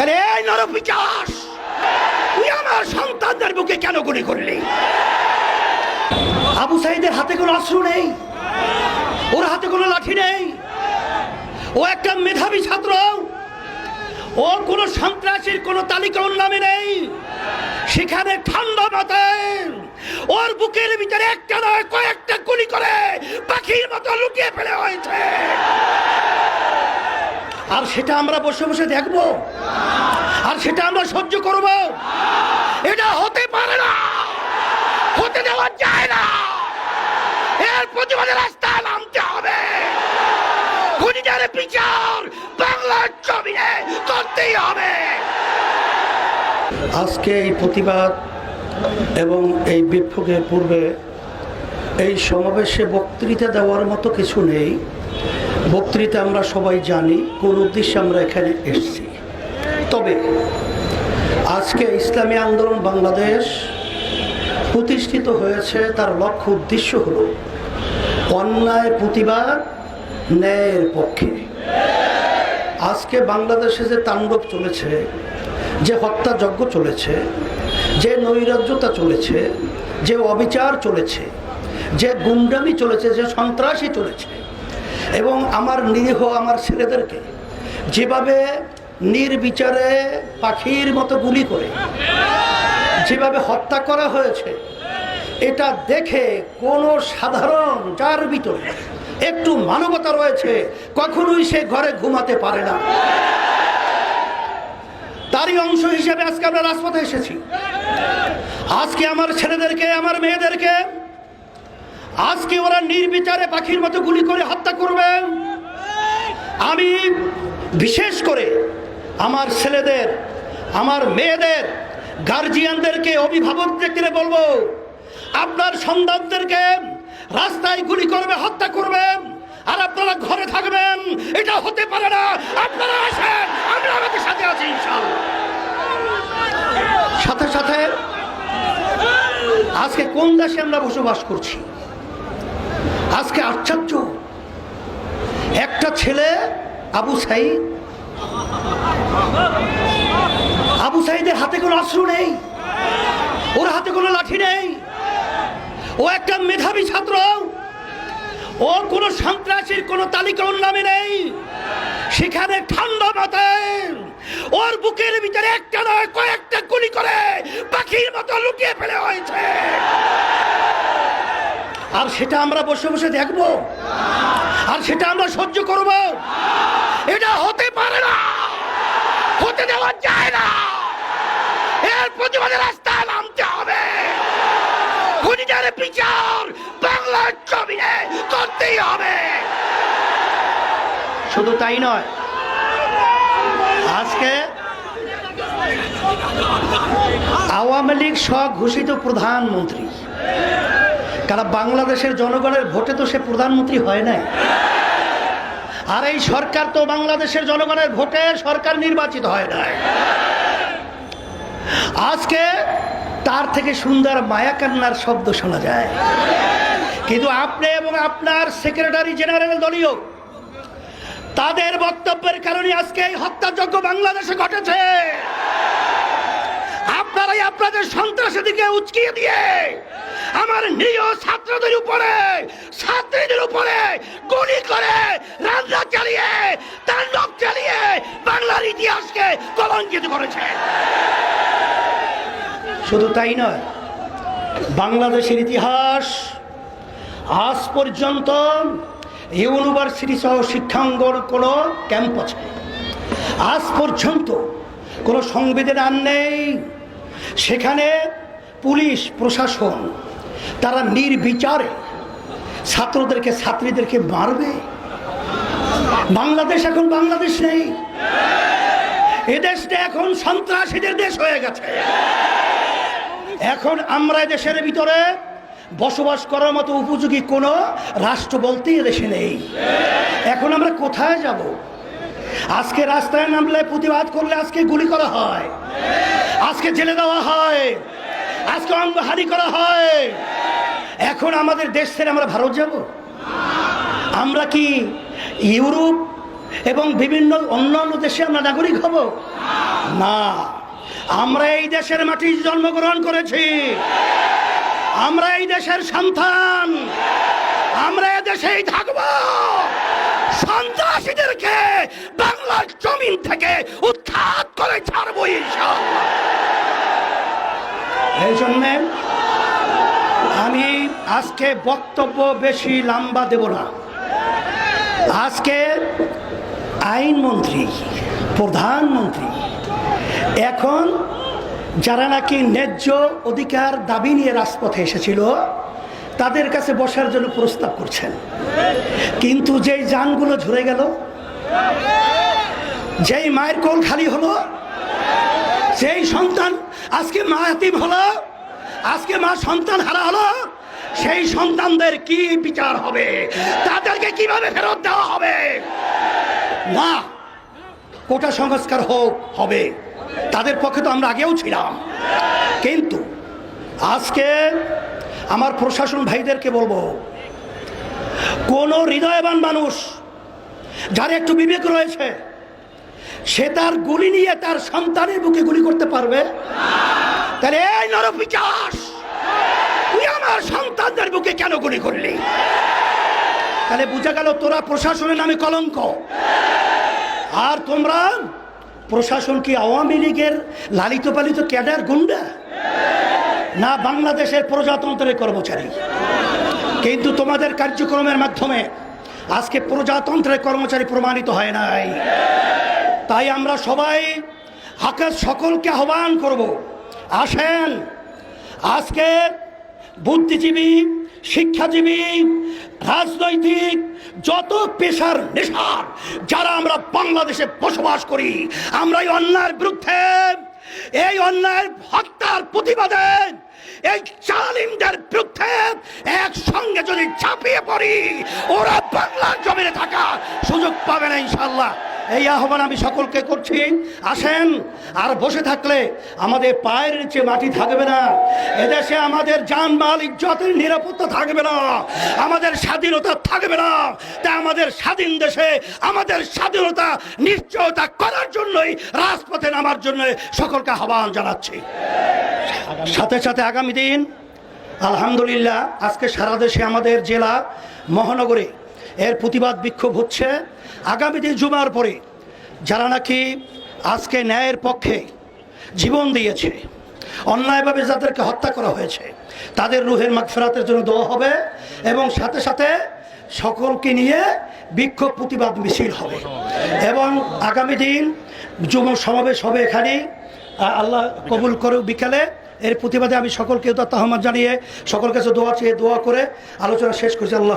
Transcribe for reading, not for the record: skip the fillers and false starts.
তাহলে এই নরপিচাস, তুই আমার সন্তানদের বুকে কেন গুলি করলি? আবু সাইদের হাতে কোনো অস্ত্র নেই, ওর হাতে কোনো লাঠি নেই, ও একটা মেধাবী ছাত্র, ও কোনো সন্ত্রাসীর কোনো তালিকা ওর নামে নেই। সেখানে ঠান্ডা মাথায় ওর বুকের ভিতরে একটা নয় কয়েকটা গুলি করে পাখির মতো লুকিয়ে ফেলে হয়েছে। আর সেটা আমরা বসে বসে দেখব, আর সেটা আমরা সহ্য করব? এটা হতে পারে না, হতে দেওয়া যায় না। এর প্রতিবাদে রাস্তায় নামতে হবে। খুনিদের বিচার বাংলার জমিনে করতেই হবে। আজকে এই প্রতিবাদ এবং এই বিক্ষোভের পূর্বে এই সমাবেশে বক্তৃতা দেওয়ার মতো কিছু নেই। বক্তৃতা আমরা সবাই জানি কোন উদ্দেশ্যে আমরা এখানে এসেছি। তবে আজকে ইসলামী আন্দোলন বাংলাদেশ প্রতিষ্ঠিত হয়েছে, তার লক্ষ্য উদ্দেশ্য হলো অন্যায় প্রতিবাদ, ন্যায়ের পক্ষে। আজকে বাংলাদেশে যে তাণ্ডব চলেছে, যে হত্যাযজ্ঞ চলেছে, যে নৈরাজ্যতা চলেছে, যে অবিচার চলেছে, যে গুন্ডামি চলেছে, যে সন্ত্রাসী চলেছে, এবং আমার নিরীহ আমার ছেলেদেরকে যেভাবে নির্বিচারে পাখির মতো গুলি করে যেভাবে হত্যা করা হয়েছে, এটা দেখে কোনো সাধারণ যার ভিতরে একটু মানবতা রয়েছে কখনোই সে ঘরে ঘুমাতে পারে না। তারই অংশ হিসেবে আজকে আমরা রাজপথে এসেছি। আজকে আমার ছেলেদেরকে, আমার মেয়েদেরকে আজকে ওরা নির্বিচারে পাখির মতো গুলি করে হত্যা করবে। আমি বিশেষ করে আমার ছেলেদের, আমার মেয়েদের গার্জিয়ানদেরকে, অভিভাবকদেরকে বলবো, আপনার সন্তানদেরকে রাস্তায় গুলি করবে, হত্যা করবে, আর আপনারা ঘরে থাকবেন, এটা হতে পারে না। আপনারা আসেন, আমরা আমাদের সাথে আছি ইনশাআল্লাহ। সাথে সাথে আজকে কোন দেশে আমরা বসবাস করছি? আজকে আশ্চর্য, একটা ছেলে আবু সাইদ, আবু সাইদের হাতে কোনো অস্ত্র নেই, ওর হাতে কোনো লাঠি নেই, ও একটা মেধাবী ছাত্র, ও কোনো সন্ত্রাসীর কোনো তালিকা ওর নামে নেই। সেখানে ঠান্ডা মাথায় ওর বুকের ভিতরে একটা নয় কয়েকটা গুলি করে পাখির মতো লুকিয়ে ফেলে হয়েছে। আর সেটা আমরা বসে বসে দেখব, আর সেটা আমরা সহ্য করব? এটা হতে পারে না, হতে দেওয়া যায় না। এর প্রতিবাদে রাস্তায় নামতে হবে। খুনিদের বিচার বাংলার জমিনে করতেই হবে। শুধু তাই নয়, আজকে আওয়ামী লীগ স্বঘোষিত প্রধানমন্ত্রী, কারণ বাংলাদেশের জনগণের ভোটে তো সে প্রধানমন্ত্রী হয় নাই। আর এই সরকার তো বাংলাদেশের জনগণের ভোটে সরকার নির্বাচিত হয় নাই। আজকে তার থেকে সুন্দর মায়া কান্নার শব্দ শোনা যায়। কিন্তু আপনি এবং আপনার সেক্রেটারি জেনারেল দলীয়, তাদের বক্তব্যের কারণে আজকে এই হত্যাযজ্ঞ বাংলাদেশে ঘটেছে। আপনারাই আপনাদের সন্ত্রাসীদেরকে উচকিয়ে দিয়ে আমার নিরীহ ছাত্রদের উপরে, ছাত্রীদের উপরে গুলি করে, রান্না চালিয়ে, তাণ্ডব চালিয়ে বাংলার ইতিহাসকে কলঙ্কিত করেছে। শুধু তাই নয়, বাংলাদেশের ইতিহাস আজ পর্যন্ত ইউনিভার্সিটি সহ শিক্ষাঙ্গন কোনো ক্যাম্প আছে, আজ পর্যন্ত কোনো সংবিধান নেই সেখানে পুলিশ প্রশাসন তারা নির্বিচারে ছাত্রদেরকে, ছাত্রীদেরকে মারবে। বাংলাদেশ এখন বাংলাদেশ নেই, এদেশটা এখন সন্ত্রাসীদের দেশ হয়ে গেছে। এখন আমরা দেশের ভিতরে বসবাস করার মতো উপযোগী কোনো রাষ্ট্র বলতেই এদেশে নেই। এখন আমরা কোথায় যাব? আজকে রাস্তায় নামলে, প্রতিবাদ করলে আজকে গুলি করা হয়, আজকে জেলে দেওয়া হয়, আজকে অঙ্গহানি করা হয়। এখন আমাদের দেশ ছেড়ে আমরা ভারত যাব? আমরা কি ইউরোপ এবং বিভিন্ন অন্যান্য দেশে আমরা নাগরিক হব? না, আমরা এই দেশের মাটি জন্মগ্রহণ করেছি, আমরা এই দেশের সন্তান, আমরা এই দেশেই থাকব। সন্ত্রাসীদেরকে বাংলার জমিন থেকে উৎখাত করে ছাড়বো ইনশাআল্লাহ। এই জন্য আমি আজকে বক্তব্য বেশি লম্বা দেব না। আজকে আইনমন্ত্রী, প্রধানমন্ত্রী এখন যারা নাকি ন্যায্য অধিকার দাবি নিয়ে রাজপথে এসেছিল তাদের কাছে বসার জন্য প্রস্তাব করছেন, কিন্তু যেই যানগুলো ঝরে গেল, যেই মায়ের কোল খালি হলো, যেই সন্তান আজকে মা এতিম হলো, আজকে মা সন্তান হারা হলো, সেই সন্তানদের কি বিচার হবে? তাদেরকে কিভাবে ফেরত দেওয়া হবে? না, কোটা সংস্কার হবে, তাদের পক্ষে তো আমরা আগেও ছিলাম। কিন্তু আজকে আমার প্রশাসন ভাইদেরকে বলবো, কোন হৃদয়বান মানুষ যার একটু বিবেক রয়েছে সে তার গুলি নিয়ে তার সন্তানের বুকে গুলি করতে পারবে? তাহলে এই নরপিশাচ, তুই আমার সন্তানদের বুকে কেন গুলি করলি? তাহলে বুঝা গেল তোরা প্রশাসনের নামে কলঙ্ক। আর তোমরা প্রশাসন কি আওয়ামী লীগের লালিত পালিত ক্যাডার গুন্ডা, না বাংলাদেশের প্রজাতন্ত্রের কর্মচারী? কিন্তু তোমাদের কার্যক্রমের মাধ্যমে আজকে প্রজাতন্ত্রের কর্মচারী প্রমাণিত হয় নাই। তাই আমরা সবাই সকলকে আহ্বান করব, আসেন আজকে বুদ্ধিজীবী, শিক্ষাজীবী, রাজনৈতিক যত পেশার নেশার যারা আমরা বাংলাদেশে বসবাস করি, আমরা এই অন্যায়ের বিরুদ্ধে, এই অন্যায়ের হত্যার প্রতিবাদে, এই জালিমদের বিরুদ্ধে একসঙ্গে যদি ঝাঁপিয়ে পড়ি, ওরা বাংলার জমিনে থাকার সুযোগ পাবে না ইনশাআল্লাহ। এই আহ্বান আমি সকলকে করছি, আসেন। আর বসে থাকলে আমাদের পায়ের নিচে মাটি থাকবে না, এদেশে আমাদের জানমাল ইজ্জতের নিরাপত্তা থাকবে না, আমাদের স্বাধীনতা থাকবে না। তাই আমাদের স্বাধীন দেশে আমাদের স্বাধীনতা নিশ্চয়তা করার জন্যই রাজপথে নামার জন্য সকলকে আহ্বান জানাচ্ছি। সাথে সাথে আগামী দিন আলহামদুলিল্লাহ আজকে সারা দেশে আমাদের জেলা মহানগরে এর প্রতিবাদ বিক্ষোভ হচ্ছে। আগামী দিন জুমার পরে যারা নাকি আজকে ন্যায়ের পক্ষে জীবন দিয়েছে, অন্যায়ভাবে যাদেরকে হত্যা করা হয়েছে, তাদের রুহের মাগফিরাতের জন্য দোয়া হবে এবং সাথে সাথে সকলকে নিয়ে বিক্ষোভ প্রতিবাদ মিছিল হবে। এবং আগামী দিন যুব সমাবেশ হবে এখানে, আল্লাহ কবুল করে বিকালে। এর প্রতিবাদে আমি সকলকে আহ্বান জানিয়ে সকল কাছে দোয়া চেয়ে দোয়া করে আলোচনা শেষ করছি। আল্লাহ